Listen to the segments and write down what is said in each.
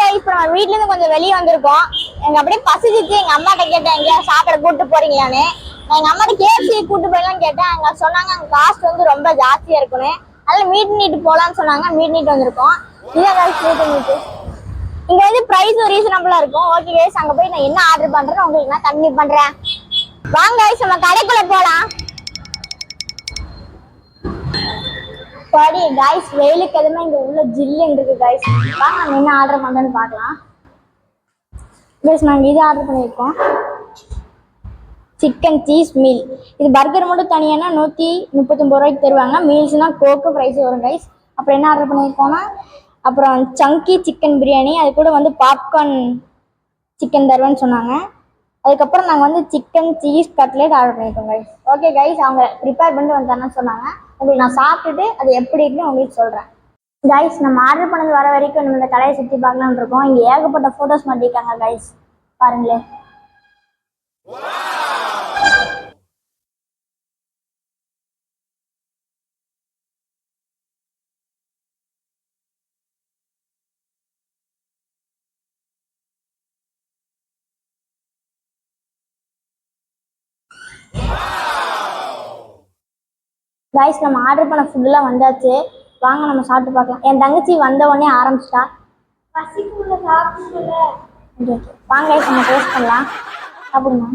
Guys, இப்போ நம்ம வீட்ல இருந்து கொஞ்சம் வெளியே வந்திருக்கோம். எனக்கு அப்படியே பசிச்சிச்சு. எங்க அம்மாட்ட கேட்டேன் எங்கேயா சாப்பிட கூட்டு போறீங்களான்னு. நான் எங்க அம்மாட்ட KFC கூட்டு போயிடலான்னு கேட்டேன். அங்க சொன்னாங்க அங்க காஸ்ட் வந்து ரொம்ப ஜாஸ்தியா இருக்குன்னு. அதனால மீட் நீட் போலான்னு சொன்னாங்க. மீட் நீட் வந்திருக்கோம். இதான் கைஸ் மீட் நீட். இங்க வந்து பிரைஸ் ரீசனபிளா இருக்கும். ஓகே கைஸ், அங்க போய் நான் என்ன ஆர்டர் பண்றேன்னு உங்களுக்கு நான் கம்மி பண்றேன். வாங்க கைஸ், நம்ம கடைக்குள்ள போலாம். சரி கைஸ், வெயிலுக்கு எதுவுமே இங்க உள்ள ஜில்லுன்னு இருக்கு கைஸ். வாங்க நம்ம என்ன ஆர்டர் பண்றேன்னு பார்க்கலாம். கைஸ், நாங்கள் இது ஆர்டர் பண்ணியிருக்கோம். Chicken cheese meal. இது பர்கர் மட்டும் தனியானா 139 ரூபாய்க்கு தருவாங்க. மீல்ஸ்னா கோக்கு ப்ரைஸ் வரும் கைஸ். அப்புறம் என்ன ஆர்டர் பண்ணியிருக்கோம்னா, அப்புறம் சங்கி சிக்கன் பிரியாணி, அது கூட வந்து பாப்கார்ன் சிக்கன் தருவேன்னு சொன்னாங்க. அதுக்கப்புறம் நாங்கள் வந்து சிக்கன் சீஸ் கட்லெட் ஆர்டர் பண்ணியிருக்கோம் கைஸ். ஓகே கைஸ், அவங்க ப்ரிப்பேர் பண்ணிட்டு வந்தாங்கன்னு சொன்னாங்க. உங்களுக்கு நான் சாப்பிட்டுட்டு அது எப்படி இருக்குன்னு உங்களுக்கு சொல்கிறேன். கைஸ், நம்ம ஆர்டர் பண்ணது வர வரைக்கும் நம்ம இந்த கடையை சுற்றி பார்க்கலான்னு இருக்கோம். இங்கே ஏகப்பட்ட ஃபோட்டோஸ் மாட்டிருக்காங்க கைஸ், பாருங்களேன். கைஸ், நம்ம ஆர்டர் பண்ண ஃபுட்டெல்லாம் வந்தாச்சு. வாங்க நம்ம சாப்பிட்டு பார்க்கலாம். என் தங்கச்சி வந்த உடனே ஆரம்பிச்சிட்டா. பசிக்குள்ள சாப்பிட்டுல. வாங்க கைஸ், நம்ம டேஸ்ட் பண்ணலாம். சாப்பிடுமா?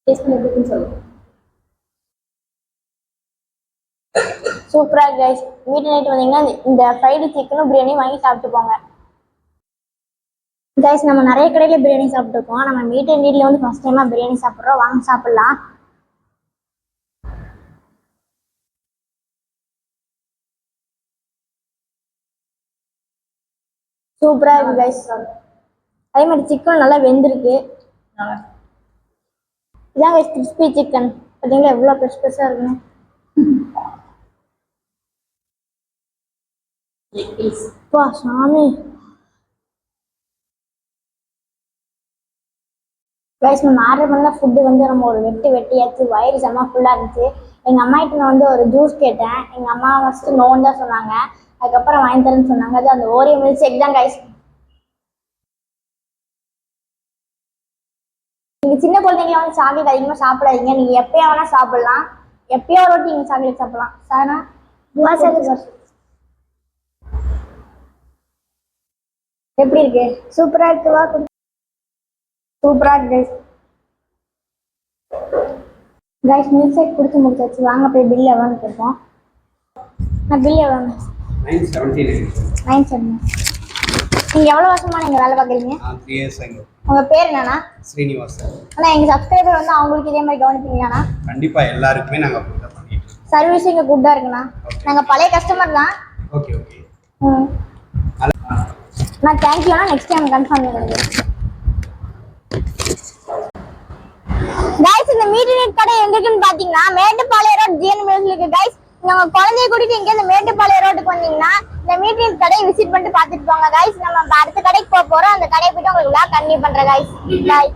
டேஸ்ட் பண்ணி எப்படின்னு சொல்லுங்க. சூப்பராக கைஸ். மீட் நைட் வந்தீங்கன்னா இந்த ஃப்ரைடு சிக்கனும் பிரியாணி வாங்கி சாப்பிட்டு போங்க கைஸ். நம்ம நிறைய கடையில் பிரியாணி சாப்பிட்டுருக்கோம். நம்ம மீட் அண்ட் நீட்ல வந்து ஃபர்ஸ்ட் டைமாக பிரியாணி சாப்பிட்றோம். வாங்க சாப்பிட்லாம். சூப்பராக இருக்கு கைஸ். அதே மாதிரி சிக்கன் நல்லா வெந்திருக்கு. இதான் கைஸ் கிறிஸ்பி சிக்கன். பார்த்தீங்களா எவ்வளோ பெருசாக இருக்குன்னு. வா சாமி. கைஸ், நம்ம ஆர்டர் பண்ண ஃபுட்டு வந்து நம்ம ஒரு வெட்டியாச்சு. வயிறு செம்ம ஃபுல்லாக இருந்துச்சு. எங்கள் அம்மா கிட்ட நான் வந்து ஒரு ஜூஸ் கேட்டேன். எங்கள் அம்மா ஃபஸ்ட்டு நோன்னு தான் சொன்னாங்க. அதுக்கப்புறம் வாங்கி தரேன்னு சொன்னாங்க. அது அந்த ஓரியோ மில்க் ஷேக் தான் கைஸ். நீங்கள் சின்ன குழந்தைங்கள வந்து சாக்லேட் அதிகமாக சாப்பிடாதீங்க. நீங்கள் எப்போயா வேணால் சாப்பிட்லாம். எப்பயோ ஒரு வாட்டி நீங்கள் சாக்லேட் சாப்பிட்லாம். சாரா எப்படி இருக்கு? சூப்பராக இருக்குவா? சூப்பராக இருக்கு கைஸ். மில்க் ஷேக் குடிச்சு முடிச்சாச்சு. வாங்க போய் பில் எவ்வளோன்னு கேட்போம். நான் பில் எவ்வளோன்னு 979. நீங்கள் எவ்வளோ வருஷமா நீங்கள் வேலை பார்க்குறீங்க? 3 years. உங்கள் பேர் என்னன்னா? ஸ்ரீனிவாசன். ஆனால் எங்கள் சப்ஸ்கிரைபர் வந்து அவங்களுக்கு இதே மாதிரி கவனிப்பீங்களாண்ணா? கண்டிப்பாக எல்லாருக்குமே நாங்கள் பண்ணிட்டு இருக்கோம். சர்வீஸ் இங்கே குட்டாக இருக்குண்ணா. நாங்கள் பழைய கஸ்டமர் தான். Okay okay. நான் தேங்க்யூண்ணா. நெக்ஸ்ட் டைம் கன்ஃபார்ம் பண்ணுறேன். கைஸ், இந்த மீட் நீட் கடை எங்க இருக்குன்னு பாத்தீங்கன்னா மேட்டுப்பாளையம் ரோட் ஜிஎன் மில்ஸ் இருக்கு கைஸ். நம்ம குழந்தைய கூட்டிட்டு இங்க இந்த மேட்டுப்பாளையம் ரோட்டுக்கு வந்தீங்கன்னா இந்த மீட் நீட் கடையை விசிட் பண்ணிட்டு பாத்துட்டு போங்க கைஸ். நம்ம அடுத்த கடைக்கு போறோம். அந்த கடையை போயிட்டு உங்களுக்கு கண்டினியூ பண்றேன் கைஸ். பாய்.